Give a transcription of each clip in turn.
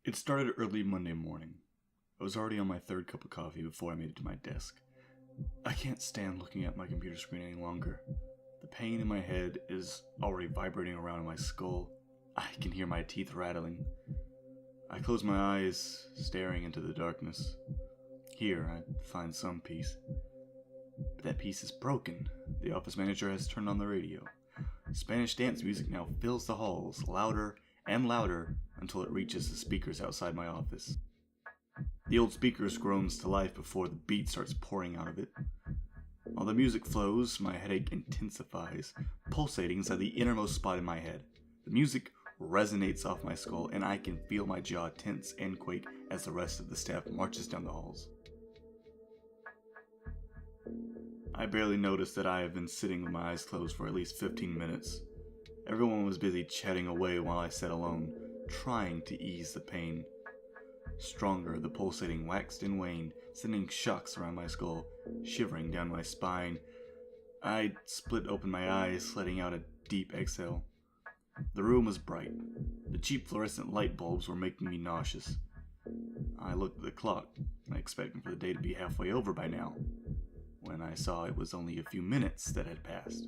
It started early Monday morning. I was already on my third cup of coffee before I made it to my desk. I can't stand looking at my computer screen any longer. The pain in my head is already vibrating around in my skull. I can hear my teeth rattling. I close my eyes, staring into the darkness. Here, I find some peace. But that peace is broken. The office manager has turned on the radio. Spanish dance music now fills the halls, louder and louder, until it reaches the speakers outside my office. The old speakers groans to life before the beat starts pouring out of it. While the music flows, my headache intensifies, pulsating inside the innermost spot in my head. The music resonates off my skull, and I can feel my jaw tense and quake as the rest of the staff marches down the halls. I barely noticed that I have been sitting with my eyes closed for at least 15 minutes. Everyone was busy chatting away while I sat alone, trying to ease the pain. Stronger, the pulsating waxed and waned, sending shocks around my skull, shivering down my spine. I split open my eyes, letting out a deep exhale. The room was bright. The cheap fluorescent light bulbs were making me nauseous. I looked at the clock, expecting for the day to be halfway over by now, when I saw it was only a few minutes that had passed,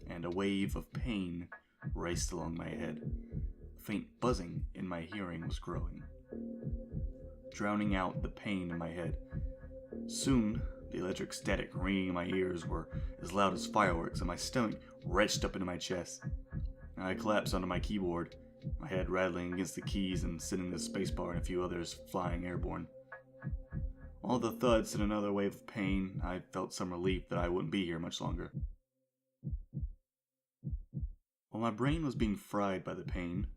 and a wave of pain raced along my head. A faint buzzing in my hearing was growing, drowning out the pain in my head. Soon, the electric static ringing in my ears were as loud as fireworks, and my stomach wrenched up into my chest. I collapsed onto my keyboard, my head rattling against the keys and sending the spacebar and a few others flying airborne. All the thuds and another wave of pain, I felt some relief that I wouldn't be here much longer. While my brain was being fried by the pain,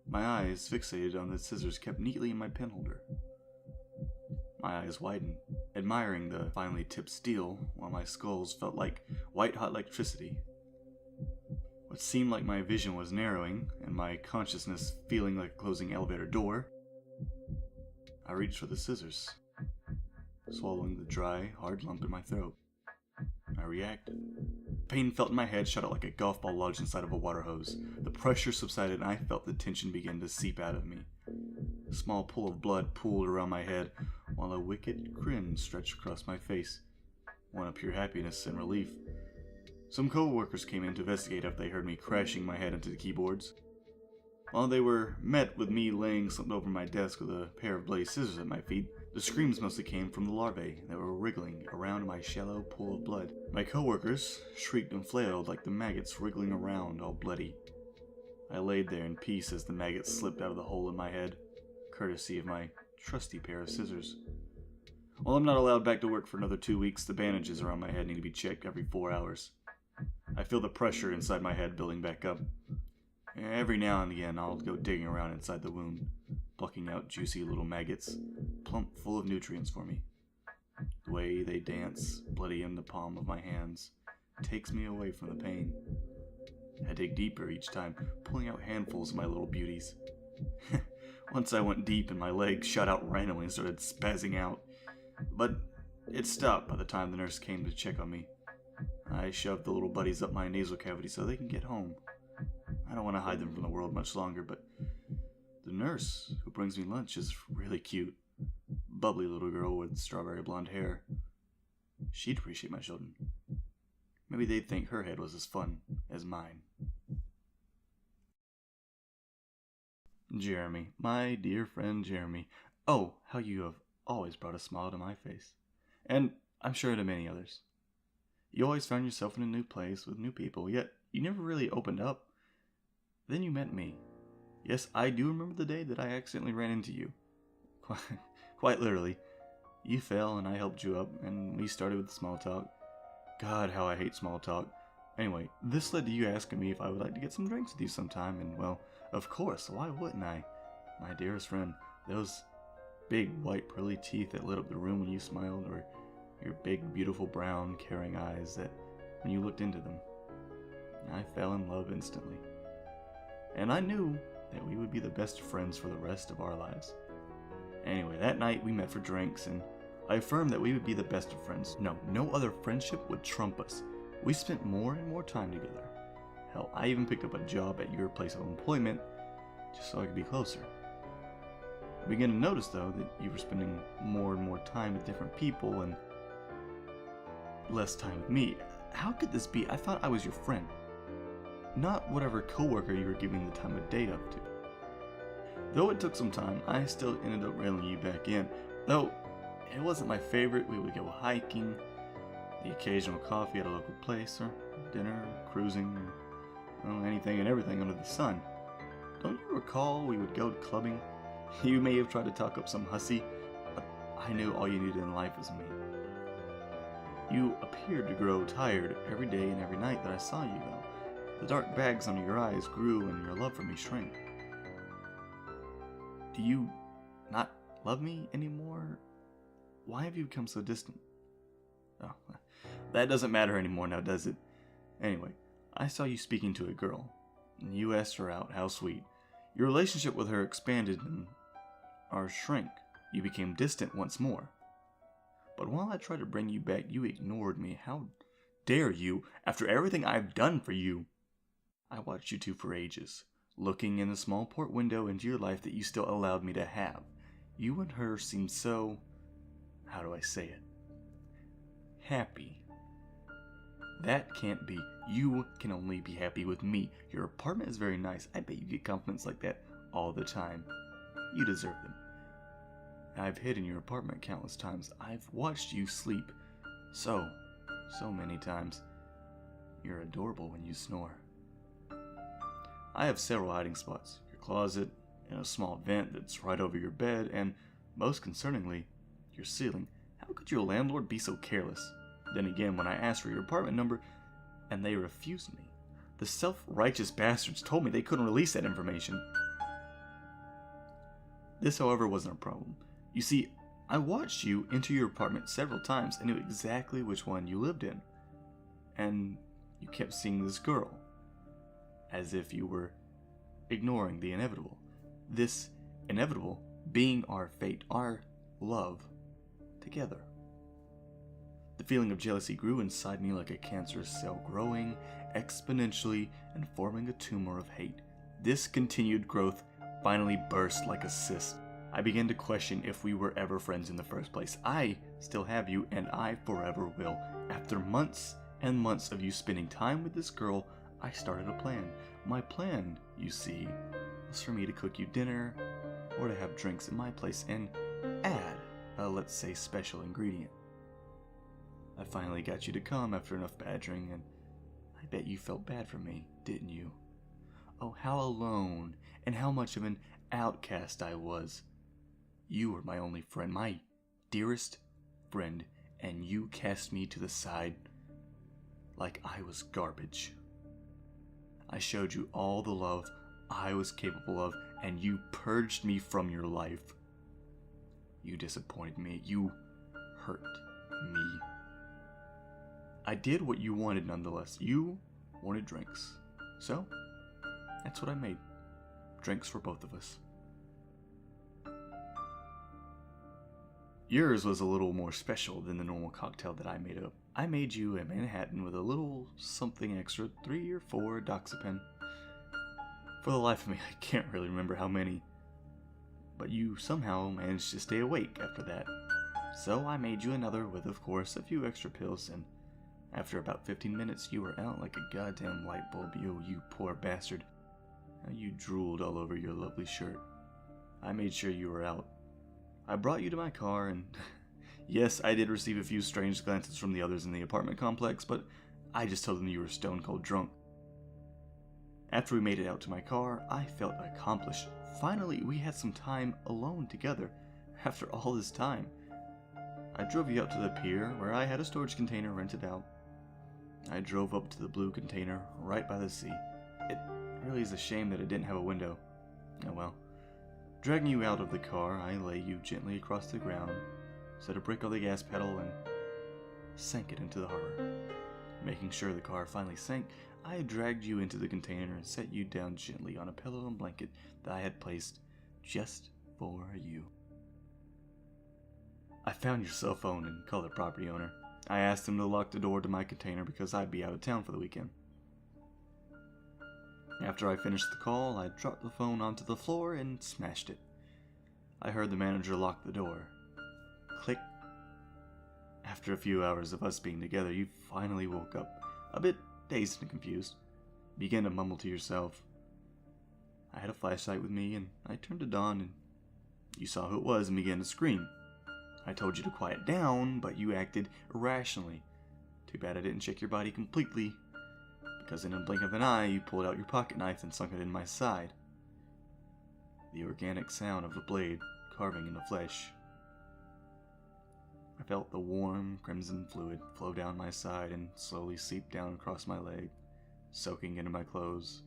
my eyes fixated on the scissors kept neatly in my pen holder. My eyes widened, admiring the finely tipped steel, while my skulls felt like white-hot electricity. What seemed like my vision was narrowing, and my consciousness feeling like a closing elevator door, I reached for the scissors, swallowing the dry, hard lump in my throat. I reacted. Pain felt in my head shot out like a golf ball lodged inside of a water hose. The pressure subsided, and I felt the tension begin to seep out of me. A small pool of blood pooled around my head, while a wicked grin stretched across my face, one of pure happiness and relief. Some co-workers came in to investigate after they heard me crashing my head into the keyboards. While they were met with me laying slumped over my desk with a pair of bloody scissors at my feet, the screams mostly came from the larvae that were wriggling around my shallow pool of blood. My co-workers shrieked and flailed like the maggots wriggling around, all bloody. I laid there in peace as the maggots slipped out of the hole in my head, courtesy of my trusty pair of scissors. While I'm not allowed back to work for another 2 weeks, the bandages around my head need to be checked every 4 hours. I feel the pressure inside my head building back up. Every now and again, I'll go digging around inside the wound, plucking out juicy little maggots, plump full of nutrients for me. The way they dance, bloody in the palm of my hands, takes me away from the pain. I dig deeper each time, pulling out handfuls of my little beauties. Once I went deep and my legs shot out randomly and started spazzing out, but it stopped by the time the nurse came to check on me. I shoved the little buddies up my nasal cavity so they can get home. I don't want to hide them from the world much longer, but the nurse who brings me lunch is really cute. Bubbly little girl with strawberry blonde hair. She'd appreciate my children. Maybe they'd think her head was as fun as mine. Jeremy, my dear friend Jeremy. Oh, how you have always brought a smile to my face. And I'm sure to many others. You always found yourself in a new place with new people, yet you never really opened up. Then you met me. Yes, I do remember the day that I accidentally ran into you. Quite literally. You fell and I helped you up, and we started with small talk. God, how I hate small talk. Anyway, this led to you asking me if I would like to get some drinks with you sometime, and well, of course, why wouldn't I? My dearest friend, those big, white, pearly teeth that lit up the room when you smiled, or your big, beautiful, brown, caring eyes that, when you looked into them, I fell in love instantly. And I knew that we would be the best friends for the rest of our lives. Anyway, that night we met for drinks, and I affirmed that we would be the best of friends. No other friendship would trump us. We spent more and more time together. Hell, I even picked up a job at your place of employment just so I could be closer. I began to notice, though, that you were spending more and more time with different people and less time with me. How could this be? I thought I was your friend, not whatever coworker you were giving the time of day up to. Though it took some time, I still ended up railing you back in. Though it wasn't my favorite, we would go hiking, the occasional coffee at a local place, or dinner, or cruising, or anything and everything under the sun. Don't you recall we would go clubbing? You may have tried to talk up some hussy, but I knew all you needed in life was me. You appeared to grow tired every day and every night that I saw you, though. The dark bags under your eyes grew and your love for me shrank. Do you not love me anymore? Why have you become so distant? Oh, that doesn't matter anymore now, does it? Anyway, I saw you speaking to a girl, and you asked her out. How sweet. Your relationship with her expanded and ours shrank. You became distant once more. But while I tried to bring you back, you ignored me. How dare you, after everything I've done for you? I watched you two for ages, looking in the small port window into your life that you still allowed me to have. You and her seemed so, how do I say it? Happy. That can't be. You can only be happy with me. Your apartment is very nice. I bet you get compliments like that all the time. You deserve them. I've hid in your apartment countless times. I've watched you sleep so many times. You're adorable when you snore. I have several hiding spots. Your closet, and a small vent that's right over your bed, and, most concerningly, your ceiling. How could your landlord be so careless? Then again, when I asked for your apartment number, and they refused me. The self-righteous bastards told me they couldn't release that information. This, however, wasn't a problem. You see, I watched you enter your apartment several times and knew exactly which one you lived in. And you kept seeing this girl, as if you were ignoring the inevitable. This inevitable being our fate, our love, together. The feeling of jealousy grew inside me like a cancerous cell, growing exponentially and forming a tumor of hate. This continued growth finally burst like a cyst. I began to question if we were ever friends in the first place. I still have you, and I forever will. After months and months of you spending time with this girl, I started a plan. My plan, you see, was for me to cook you dinner, or to have drinks at my place and add a, let's say, special ingredient. I finally got you to come after enough badgering, and I bet you felt bad for me, didn't you? Oh, how alone and how much of an outcast I was. You were my only friend, my dearest friend, and you cast me to the side like I was garbage. I showed you all the love I was capable of, and you purged me from your life. You disappointed me. You hurt me. I did what you wanted nonetheless. You wanted drinks. So, that's what I made. Drinks for both of us. Yours was a little more special than the normal cocktail that I made up. I made you a Manhattan with a little something extra, 3 or 4 doxapen. For the life of me, I can't really remember how many. But you somehow managed to stay awake after that. So I made you another with, of course, a few extra pills, and after about 15 minutes, you were out like a goddamn light bulb. You poor bastard. You drooled all over your lovely shirt. I made sure you were out. I brought you to my car, and yes, I did receive a few strange glances from the others in the apartment complex, but I just told them you were stone cold drunk. After we made it out to my car, I felt accomplished. Finally, we had some time alone together, after all this time. I drove you out to the pier, where I had a storage container rented out. I drove up to the blue container, right by the sea. It really is a shame that it didn't have a window. Oh well. Dragging you out of the car, I lay you gently across the ground, set a brake on the gas pedal, and sank it into the harbor. Making sure the car finally sank, I dragged you into the container and set you down gently on a pillow and blanket that I had placed just for you. I found your cell phone and called the property owner. I asked him to lock the door to my container because I'd be out of town for the weekend. After I finished the call, I dropped the phone onto the floor and smashed it. I heard the manager lock the door. Click. After a few hours of us being together, you finally woke up, a bit dazed and confused. You began to mumble to yourself. I had a flashlight with me, and I turned it on, and you saw who it was and began to scream. I told you to quiet down, but you acted irrationally. Too bad I didn't check your body completely, because in a blink of an eye, you pulled out your pocket knife and sunk it in my side. The organic sound of the blade carving into flesh. I felt the warm, crimson fluid flow down my side and slowly seep down across my leg, soaking into my clothes.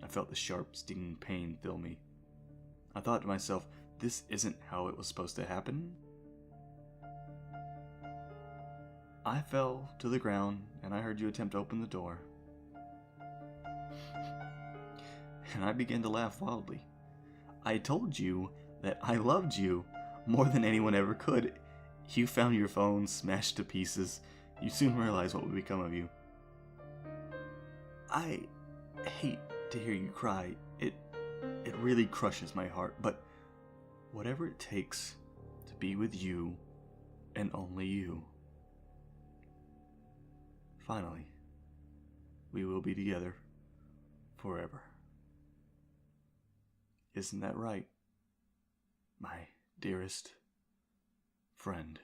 I felt the sharp, stinging pain fill me. I thought to myself, this isn't how it was supposed to happen. I fell to the ground, and I heard you attempt to open the door. And I began to laugh wildly. I told you that I loved you more than anyone ever could. You found your phone smashed to pieces. You soon realized what would become of you. I hate to hear you cry. It really crushes my heart, but whatever it takes to be with you and only you. Finally, we will be together forever. Isn't that right, my dearest friend?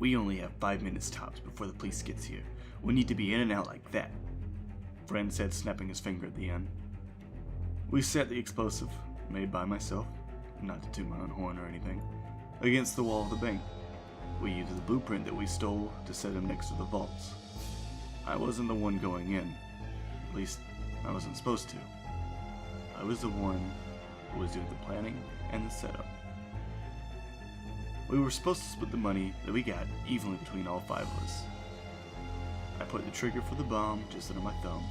We only have 5 minutes tops before the police gets here. We need to be in and out like that, Friend said, snapping his finger at the end. We set the explosive, made by myself, not to toot my own horn or anything, against the wall of the bank. We used the blueprint that we stole to set him next to the vaults. I wasn't the one going in. At least, I wasn't supposed to. I was the one who was doing the planning and the setup. We were supposed to split the money that we got evenly between all 5 of us. I put the trigger for the bomb just under my thumb.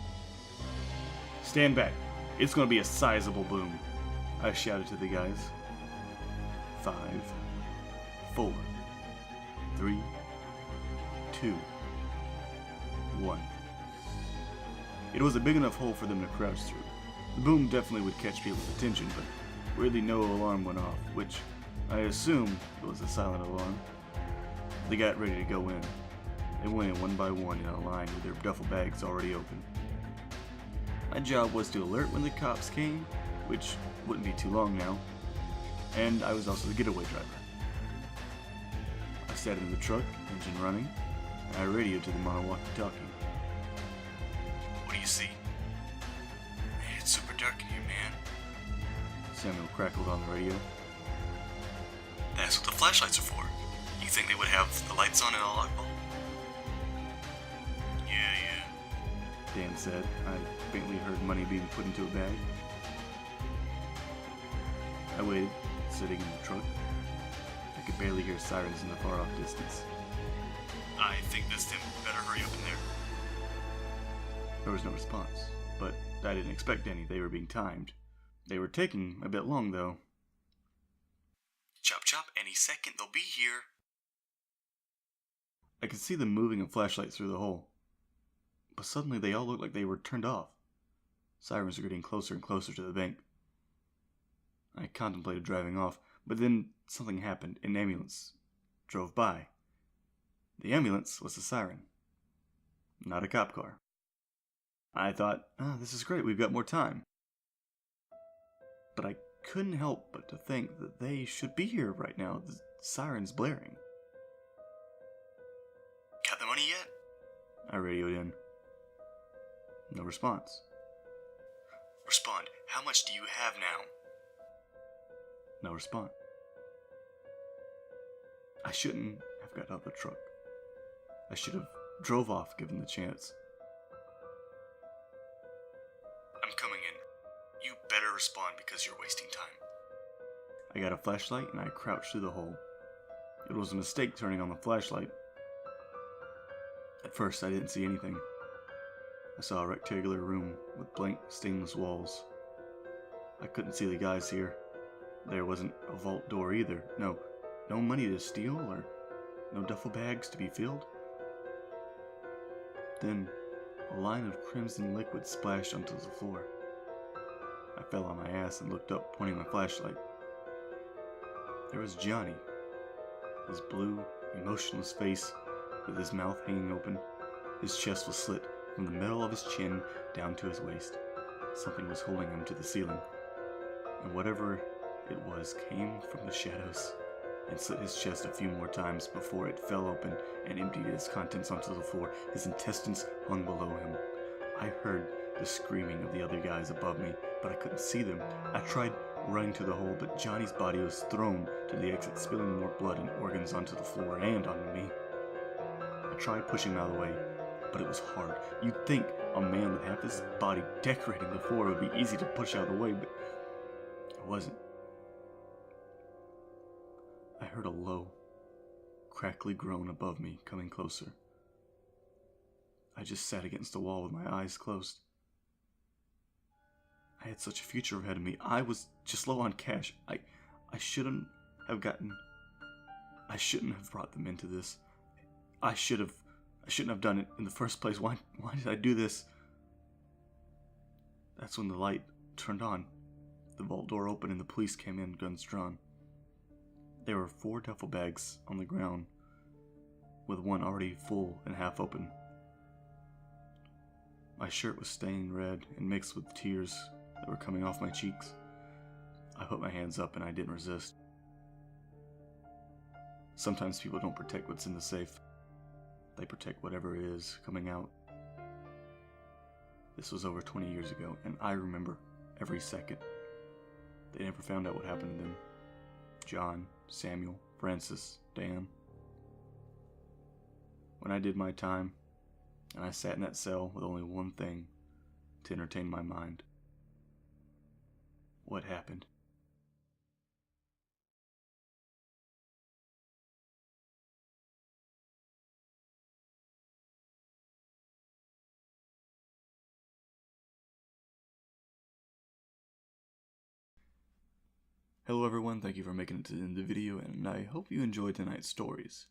Stand back. It's going to be a sizable boom, I shouted to the guys. 5, 4, 3, 2, 1. It was a big enough hole for them to crouch through. The boom definitely would catch people's attention, but really no alarm went off, which I assumed it was a silent alarm. They got ready to go in. They went in one by one in a line with their duffel bags already open. My job was to alert when the cops came, which wouldn't be too long now, and I was also the getaway driver. I sat in the truck, engine running, and I radioed to them on a walkie-talkie. What do you see? It's super dark in here, man, Samuel crackled on the radio. That's what the flashlights are for. You think they would have the lights on in a lockbolt? Yeah. Dan said. I faintly heard money being put into a bag. I waited, sitting in the truck. I could barely hear sirens in the far-off distance. I think this Tim better hurry up in there. There was no response, but I didn't expect any. They were being timed. They were taking a bit long, though. Chop chop, any second they'll be here. I could see them moving a flashlight through the hole. But suddenly they all looked like they were turned off. Sirens were getting closer and closer to the bank. I contemplated driving off, but then something happened. An ambulance drove by. The ambulance was a siren, not a cop car. I thought, this is great, we've got more time. But I couldn't help but to think that they should be here right now. The siren's blaring. Got the money yet? I radioed in. No response. Respond. How much do you have now? No response. I shouldn't have got out of the truck. I should have drove off given the chance. I'm coming in. You better respond because you're wasting time. I got a flashlight and I crouched through the hole. It was a mistake turning on the flashlight. At first I didn't see anything. I saw a rectangular room with blank stainless walls. I couldn't see the guys here. There wasn't a vault door either. No money to steal or no duffel bags to be filled. Then a line of crimson liquid splashed onto the floor. I fell on my ass and looked up, pointing my flashlight. There was Johnny, his blue, emotionless face with his mouth hanging open. His chest was slit from the middle of his chin down to his waist. Something was holding him to the ceiling, and whatever it was came from the shadows and slit his chest a few more times before it fell open and emptied its contents onto the floor. His intestines hung below him. I heard the screaming of the other guys above me, but I couldn't see them. I tried running to the hole, but Johnny's body was thrown to the exit, spilling more blood and organs onto the floor and onto me. I tried pushing him out of the way, but it was hard. You'd think a man with half his body decorating the floor would be easy to push out of the way, but it wasn't. I heard a low, crackly groan above me, coming closer. I just sat against the wall with my eyes closed. I had such a future ahead of me. I was just low on cash. I shouldn't have brought them into this. I shouldn't have done it in the first place. Why did I do this? That's when the light turned on. The vault door opened and the police came in, guns drawn. There were 4 duffel bags on the ground, with one already full and half open. My shirt was stained red and mixed with tears that were coming off my cheeks. I put my hands up and I didn't resist. Sometimes people don't protect what's in the safe. They protect whatever it is coming out. This was over 20 years ago, and I remember every second. They never found out what happened to them. John, Samuel, Francis, Dan. When I did my time, and I sat in that cell with only one thing to entertain my mind. What happened? Hello everyone, thank you for making it to the end of the video, and I hope you enjoyed tonight's stories.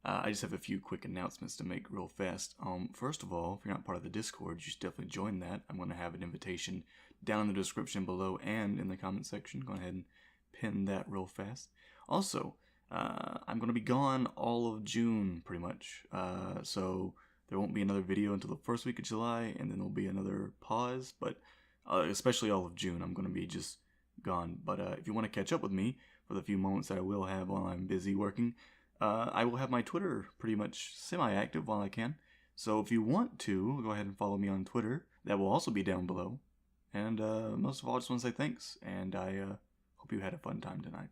I just have a few quick announcements to make real fast. First of all, if you're not part of the Discord, you should definitely join that. I'm going to have an invitation down in the description below and in the comment section. Go ahead and pin that real fast. Also, I'm going to be gone all of June, pretty much. So there won't be another video until the first week of July, and then there'll be another pause, but especially all of June, I'm going to be just gone. But if you want to catch up with me for the few moments that I will have while I'm busy working, I will have my Twitter pretty much semi-active while I can. So if you want to, go ahead and follow me on Twitter. That will also be down below. And most of all, I just want to say thanks, and I hope you had a fun time tonight.